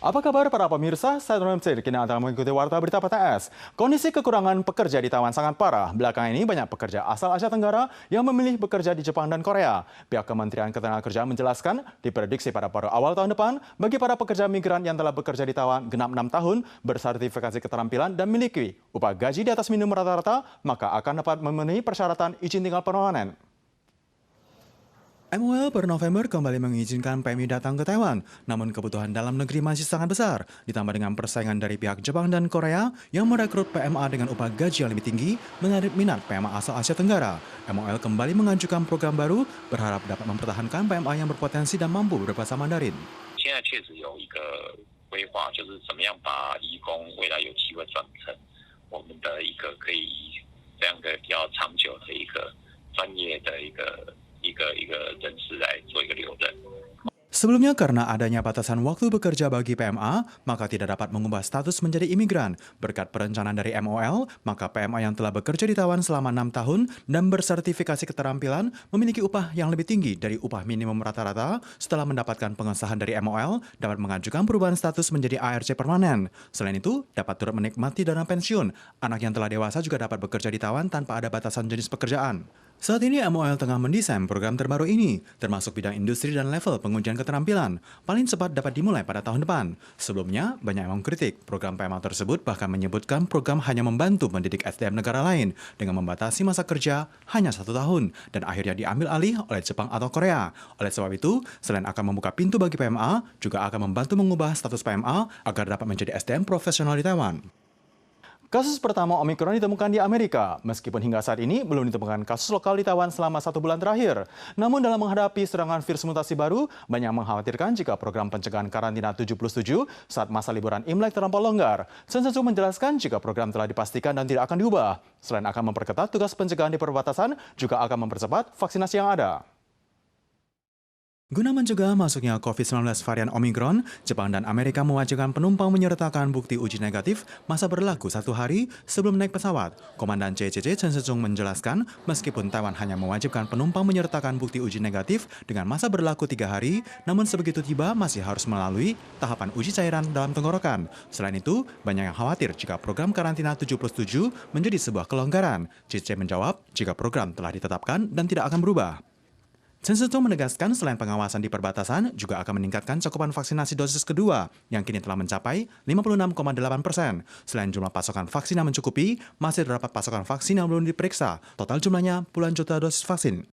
Apa kabar para pemirsa? Saya Ron Mtsir, kini Anda mengikuti Warta Berita PTS. Kondisi kekurangan pekerja di Taiwan sangat parah. Belakangan ini banyak pekerja asal Asia Tenggara yang memilih bekerja di Jepang dan Korea. Pihak Kementerian Ketenagakerjaan menjelaskan, diprediksi pada paruh awal tahun depan, bagi para pekerja migran yang telah bekerja di Taiwan genap 6 tahun, bersertifikasi keterampilan dan memiliki upah gaji di atas minimum rata-rata, maka akan dapat memenuhi persyaratan izin tinggal permanen. MOL per November kembali mengizinkan PMI datang ke Taiwan, namun kebutuhan dalam negeri masih sangat besar, ditambah dengan persaingan dari pihak Jepang dan Korea yang merekrut PMA dengan upah gaji yang lebih tinggi menarik minat PMA asal Asia Tenggara. MOL kembali mengajukan program baru, berharap dapat mempertahankan PMA yang berpotensi dan mampu berbahasa Mandarin. 现在确实有一个规划，就是怎么样把移工未来有机会转成我们的一个可以这样的比较长久的一个专业的一个人士来做一个留任。 Sebelumnya karena adanya batasan waktu bekerja bagi PMA, maka tidak dapat mengubah status menjadi imigran. Berkat perencanaan dari MOL, maka PMA yang telah bekerja di Taiwan selama 6 tahun dan bersertifikasi keterampilan memiliki upah yang lebih tinggi dari upah minimum rata-rata setelah mendapatkan pengesahan dari MOL dapat mengajukan perubahan status menjadi ARC permanen. Selain itu, dapat turut menikmati dana pensiun. Anak yang telah dewasa juga dapat bekerja di Taiwan tanpa ada batasan jenis pekerjaan. Saat ini MOL tengah mendesain program terbaru ini, termasuk bidang industri dan level pengujian keterampilan. Paling cepat dapat dimulai pada tahun depan. Sebelumnya, banyak yang mengkritik program PMA tersebut, bahkan menyebutkan program hanya membantu mendidik SDM negara lain dengan membatasi masa kerja hanya 1 tahun dan akhirnya diambil alih oleh Jepang atau Korea. Oleh sebab itu, selain akan membuka pintu bagi PMA, juga akan membantu mengubah status PMA agar dapat menjadi SDM profesional di Taiwan. Kasus pertama Omikron ditemukan di Amerika, meskipun hingga saat ini belum ditemukan kasus lokal di Taiwan selama 1 bulan terakhir. Namun dalam menghadapi serangan virus mutasi baru, banyak mengkhawatirkan jika program pencegahan karantina 7+7 saat masa liburan Imlek terlampau longgar. Chen Shizong menjelaskan jika program telah dipastikan dan tidak akan diubah. Selain akan memperketat tugas pencegahan di perbatasan, juga akan mempercepat vaksinasi yang ada. Guna mencegah masuknya COVID-19 varian Omikron, Jepang dan Amerika mewajibkan penumpang menyertakan bukti uji negatif masa berlaku 1 hari sebelum naik pesawat. Komandan CCC Chen Shizong menjelaskan, meskipun Taiwan hanya mewajibkan penumpang menyertakan bukti uji negatif dengan masa berlaku 3 hari, namun sebegitu tiba masih harus melalui tahapan uji cairan dalam tenggorokan. Selain itu, banyak yang khawatir jika program karantina 7+7 menjadi sebuah kelonggaran. CCC menjawab jika program telah ditetapkan dan tidak akan berubah. Chen Shizong menegaskan selain pengawasan di perbatasan, juga akan meningkatkan cakupan vaksinasi dosis kedua, yang kini telah mencapai 56,8%. Selain jumlah pasokan vaksin yang mencukupi, masih terdapat pasokan vaksin yang belum diperiksa. Total jumlahnya puluhan juta dosis vaksin.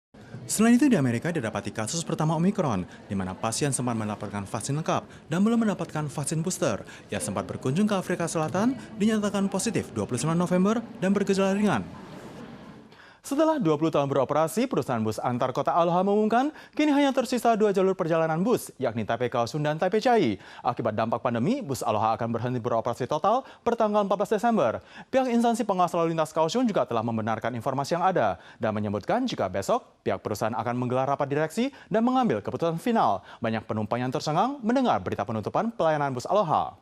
Selain itu, di Amerika didapati kasus pertama Omikron, di mana pasien sempat mendapatkan vaksin lengkap dan belum mendapatkan vaksin booster. Yang sempat berkunjung ke Afrika Selatan, dinyatakan positif 29 November dan bergejala ringan. Setelah 20 tahun beroperasi, perusahaan bus antar kota Aloha mengumumkan kini hanya tersisa 2 jalur perjalanan bus, yakni Taipei Kaohsiung dan Taipei Chiayi. Akibat dampak pandemi, bus Aloha akan berhenti beroperasi total per tanggal 14 Desember. Pihak instansi pengawas lalu lintas Kaohsiung juga telah membenarkan informasi yang ada dan menyebutkan jika besok pihak perusahaan akan menggelar rapat direksi dan mengambil keputusan final. Banyak penumpang yang tersengang mendengar berita penutupan pelayanan bus Aloha.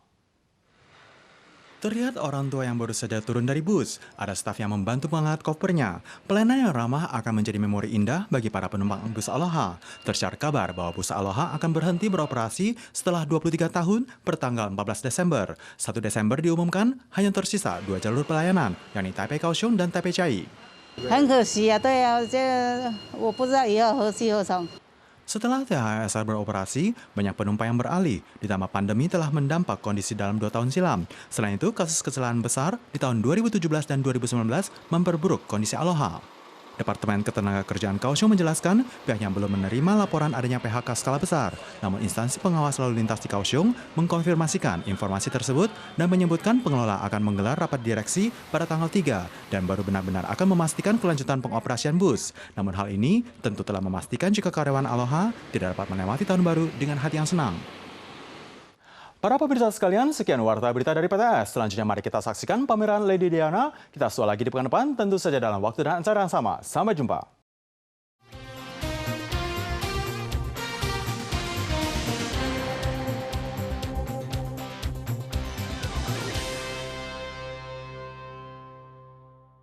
Terlihat orang tua yang baru saja turun dari bus. Ada staf yang membantu mengangkat kopernya. Pelayanan yang ramah akan menjadi memori indah bagi para penumpang bus Aloha. Tersiar kabar bahwa bus Aloha akan berhenti beroperasi setelah 23 tahun per tanggal 14 Desember. 1 Desember diumumkan hanya tersisa 2 jalur pelayanan, yakni Taipei Kaohsiung dan Taipei Chiayi. 很可惜啊，对啊，我不知道以后何去何从。 Setelah THSR beroperasi, banyak penumpang yang beralih, ditambah pandemi telah mendampak kondisi dalam 2 tahun silam. Selain itu, kasus kecelakaan besar di tahun 2017 dan 2019 memperburuk kondisi Aloha. Departemen Ketenagakerjaan Kaohsiung menjelaskan pihaknya belum menerima laporan adanya PHK skala besar. Namun instansi pengawas lalu lintas di Kaohsiung mengkonfirmasikan informasi tersebut dan menyebutkan pengelola akan menggelar rapat direksi pada tanggal 3 dan baru benar-benar akan memastikan kelanjutan pengoperasian bus. Namun hal ini tentu telah memastikan jika karyawan Aloha tidak dapat melewati tahun baru dengan hati yang senang. Para pemirsa sekalian, sekian Warta Berita dari PTS. Selanjutnya mari kita saksikan pameran Lady Diana. Kita susul lagi di pekan depan, tentu saja dalam waktu dan acara yang sama. Sampai jumpa.